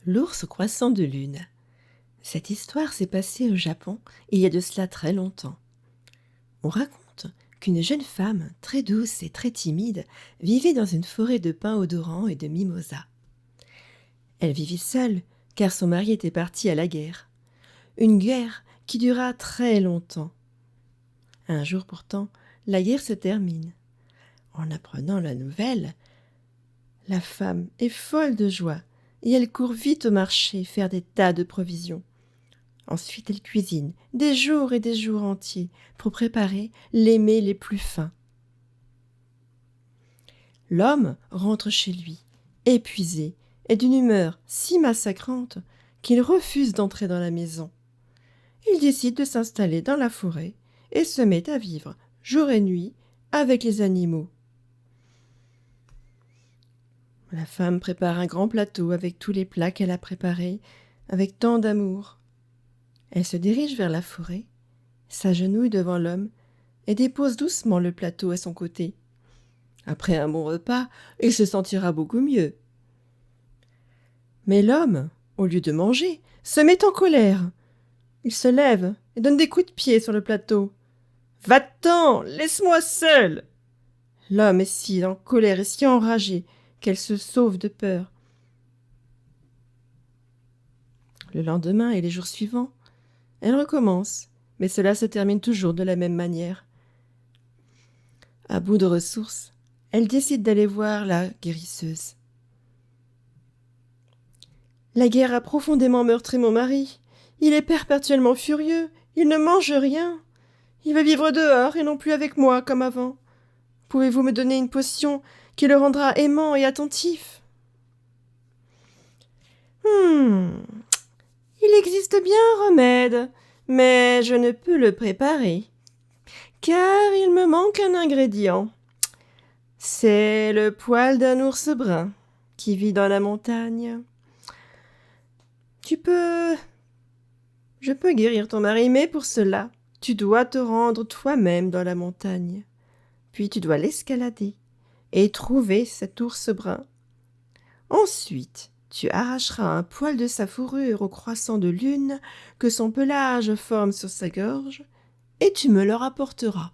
L'ours croissant de lune. Cette histoire s'est passée au Japon il y a de cela très longtemps. On raconte qu'une jeune femme, très douce et très timide, vivait dans une forêt de pins odorants et de mimosas. Elle vivait seule, car son mari était parti à la guerre. Une guerre qui dura très longtemps. Un jour pourtant, la guerre se termine. En apprenant la nouvelle, la femme est folle de joie et elle court vite au marché faire des tas de provisions. Ensuite, elle cuisine des jours et des jours entiers pour préparer les mets les plus fins. L'homme rentre chez lui, épuisé et d'une humeur si massacrante qu'il refuse d'entrer dans la maison. Il décide de s'installer dans la forêt et se met à vivre jour et nuit avec les animaux. La femme prépare un grand plateau avec tous les plats qu'elle a préparés avec tant d'amour. Elle se dirige vers la forêt, s'agenouille devant l'homme et dépose doucement le plateau à son côté. Après un bon repas, il se sentira beaucoup mieux. Mais l'homme, au lieu de manger, se met en colère. Il se lève et donne des coups de pied sur le plateau. « Va-t'en, laisse-moi seul !» L'homme est si en colère et si enragé qu'elle se sauve de peur. Le lendemain et les jours suivants, elle recommence, mais cela se termine toujours de la même manière. À bout de ressources, elle décide d'aller voir la guérisseuse. « La guerre a profondément meurtri mon mari. Il est perpétuellement furieux. Il ne mange rien. Il va vivre dehors et non plus avec moi comme avant. Pouvez-vous me donner une potion qui le rendra aimant et attentif ?»« Il existe bien un remède, mais je ne peux le préparer, car il me manque un ingrédient. C'est le poil d'un ours brun qui vit dans la montagne. Je peux guérir ton mari, mais pour cela, tu dois te rendre toi-même dans la montagne. Puis tu dois l'escalader et trouver cet ours brun. Ensuite, tu arracheras un poil de sa fourrure au croissant de lune que son pelage forme sur sa gorge et tu me le rapporteras. »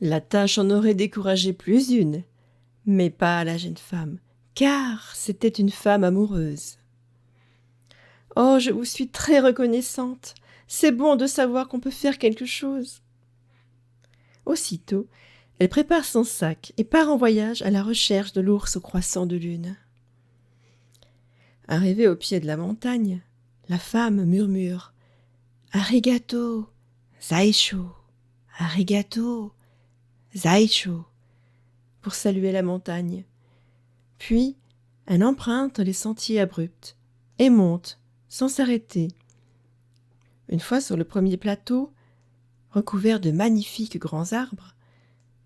La tâche en aurait découragé plus d'une, mais pas la jeune femme, car c'était une femme amoureuse. « Oh, je vous suis très reconnaissante. C'est bon de savoir qu'on peut faire quelque chose. » Aussitôt, elle prépare son sac et part en voyage à la recherche de l'ours au croissant de lune. Arrivée au pied de la montagne, la femme murmure « Arigato, zaisho, arigato, zaisho » pour saluer la montagne. Puis, elle emprunte les sentiers abrupts et monte sans s'arrêter. Une fois sur le premier plateau, recouvert de magnifiques grands arbres,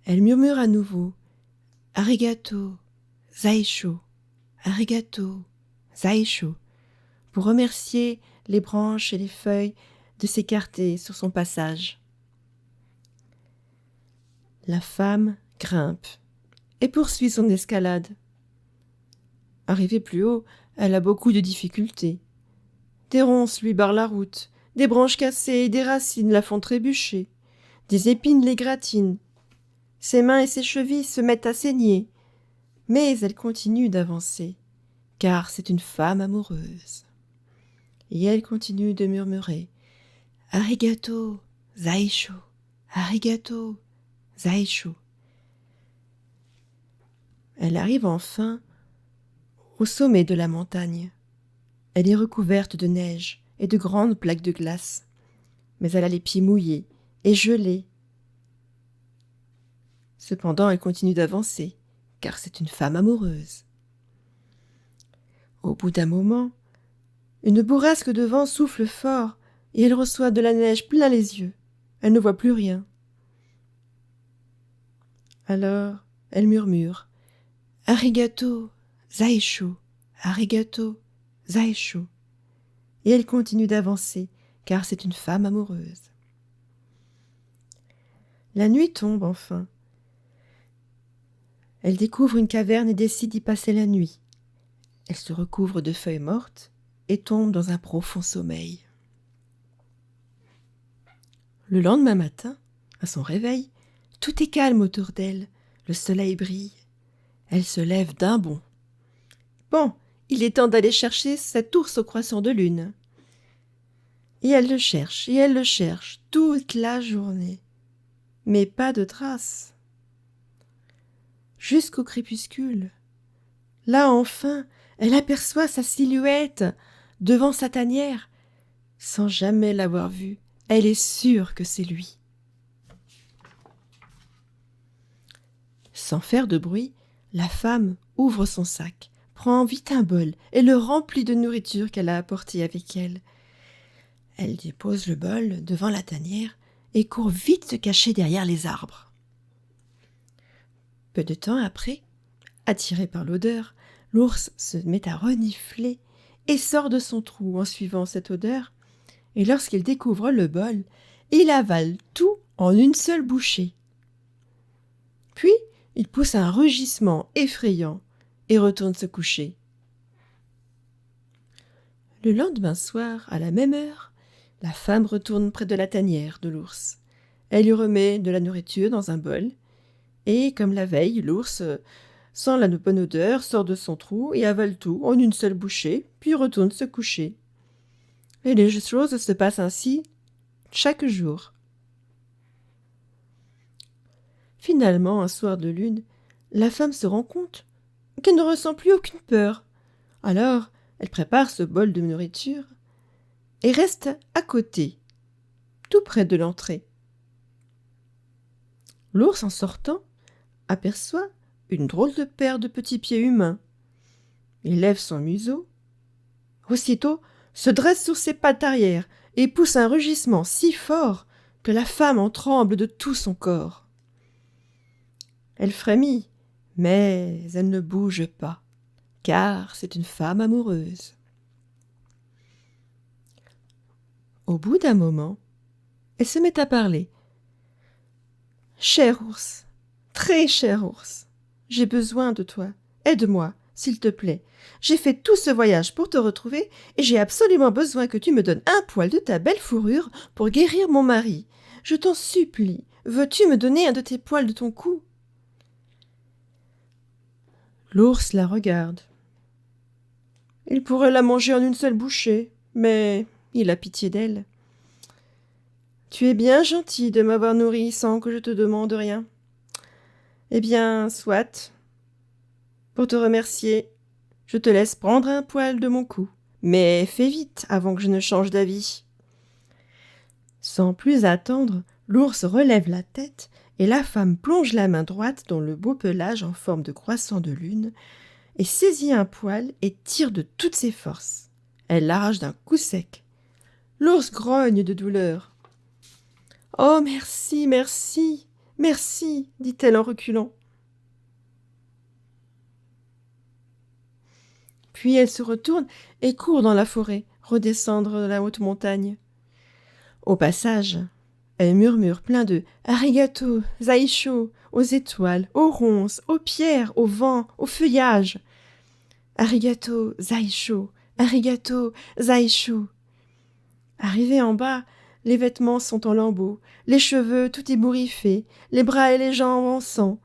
elle murmure à nouveau « Arigato, zaisho, arigato, zaisho » pour remercier les branches et les feuilles de s'écarter sur son passage. La femme grimpe et poursuit son escalade. Arrivée plus haut, elle a beaucoup de difficultés. Des ronces lui barrent la route, des branches cassées et des racines la font trébucher, des épines l'égratignent. Ses mains et ses chevilles se mettent à saigner, mais elle continue d'avancer, car c'est une femme amoureuse. Et elle continue de murmurer « Arigato, zaisho, arigato, zaisho ». Elle arrive enfin au sommet de la montagne. Elle est recouverte de neige et de grandes plaques de glace, mais elle a les pieds mouillés et gelés. Cependant, elle continue d'avancer, car c'est une femme amoureuse. Au bout d'un moment, une bourrasque de vent souffle fort et elle reçoit de la neige plein les yeux. Elle ne voit plus rien. Alors, elle murmure « Arigato, zaisho, arigato, zaisho » et elle continue d'avancer, car c'est une femme amoureuse. La nuit tombe enfin. Elle découvre une caverne et décide d'y passer la nuit. Elle se recouvre de feuilles mortes et tombe dans un profond sommeil. Le lendemain matin, à son réveil, tout est calme autour d'elle, le soleil brille. Elle se lève d'un bond. Bon, il est temps d'aller chercher cet ours au croissant de lune. Et elle le cherche toute la journée. Mais pas de trace. Jusqu'au crépuscule. Là, enfin, elle aperçoit sa silhouette devant sa tanière. Sans jamais l'avoir vu, elle est sûre que c'est lui. Sans faire de bruit, la femme ouvre son sac, prend vite un bol et le remplit de nourriture qu'elle a apportée avec elle. Elle dépose le bol devant la tanière et court vite se cacher derrière les arbres. Peu de temps après, attiré par l'odeur, l'ours se met à renifler et sort de son trou en suivant cette odeur. Et lorsqu'il découvre le bol, il avale tout en une seule bouchée. Puis, il pousse un rugissement effrayant et retourne se coucher. Le lendemain soir, à la même heure, la femme retourne près de la tanière de l'ours. Elle lui remet de la nourriture dans un bol, et comme la veille, l'ours, sans la bonne odeur, sort de son trou et avale tout en une seule bouchée, puis retourne se coucher. Et les choses se passent ainsi chaque jour. Finalement, un soir de lune, la femme se rend compte qu'elle ne ressent plus aucune peur. Alors, elle prépare ce bol de nourriture et reste à côté, tout près de l'entrée. L'ours, en sortant, aperçoit une drôle de paire de petits pieds humains. Il lève son museau. Aussitôt, se dresse sur ses pattes arrière et pousse un rugissement si fort que la femme en tremble de tout son corps. Elle frémit, mais elle ne bouge pas, car c'est une femme amoureuse. Au bout d'un moment, elle se met à parler. « Cher ours, très cher ours, j'ai besoin de toi. Aide-moi, s'il te plaît. J'ai fait tout ce voyage pour te retrouver et j'ai absolument besoin que tu me donnes un poil de ta belle fourrure pour guérir mon mari. Je t'en supplie, veux-tu me donner un de tes poils de ton cou ?» L'ours la regarde. Il pourrait la manger en une seule bouchée, mais il a pitié d'elle. « Tu es bien gentil de m'avoir nourri sans que je te demande rien. Eh bien, soit. Pour te remercier, je te laisse prendre un poil de mon cou, mais fais vite avant que je ne change d'avis. » Sans plus attendre, l'ours relève la tête et la femme plonge la main droite dans le beau pelage en forme de croissant de lune et saisit un poil et tire de toutes ses forces. Elle l'arrache d'un coup sec. L'ours grogne de douleur. « Oh, merci, merci, merci, dit-elle en reculant. Puis elle se retourne et court dans la forêt, redescendre la haute montagne. Au passage, elle murmure plein de « arigato, zaisho » aux étoiles, aux ronces, aux pierres, au vent, au feuillage. « Arigato, zaisho, arigato, zaisho » Arrivée en bas, les vêtements sont en lambeaux, les cheveux tout ébouriffés, les bras et les jambes en sang.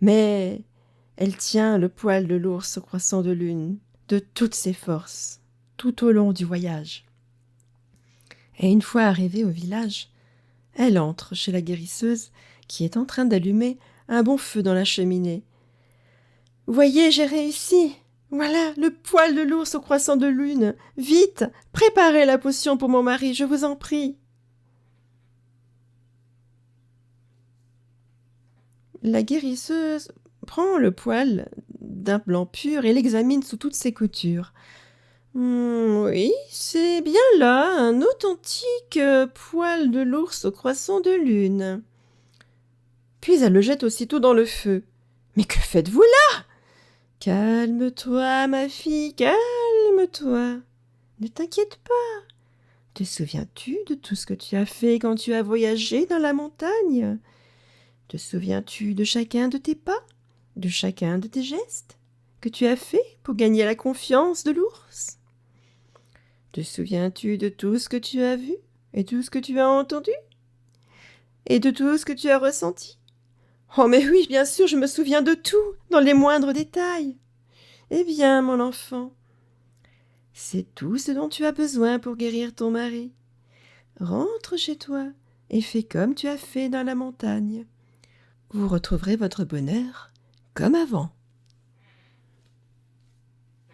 Mais elle tient le poil de l'ours au croissant de lune de toutes ses forces, tout au long du voyage. Et une fois arrivée au village, elle entre chez la guérisseuse qui est en train d'allumer un bon feu dans la cheminée. « Voyez, j'ai réussi! Voilà le poil de l'ours au croissant de lune. Vite, préparez la potion pour mon mari, je vous en prie. » La guérisseuse prend le poil d'un blanc pur et l'examine sous toutes ses coutures. « Oui, c'est bien là un authentique poil de l'ours au croissant de lune. » Puis elle le jette aussitôt dans le feu. « Mais que faites-vous là ?»« Calme-toi, ma fille, calme-toi. Ne t'inquiète pas. Te souviens-tu de tout ce que tu as fait quand tu as voyagé dans la montagne ? Te souviens-tu de chacun de tes pas ? de chacun de tes gestes que tu as faits pour gagner la confiance de l'ours? Te souviens-tu de tout ce que tu as vu et tout ce que tu as entendu et de tout ce que tu as ressenti? Oh mais oui, bien sûr, je me souviens de tout, dans les moindres détails. Eh bien, mon enfant, c'est tout ce dont tu as besoin pour guérir ton mari. Rentre chez toi et fais comme tu as fait dans la montagne. Vous retrouverez votre bonheur comme avant.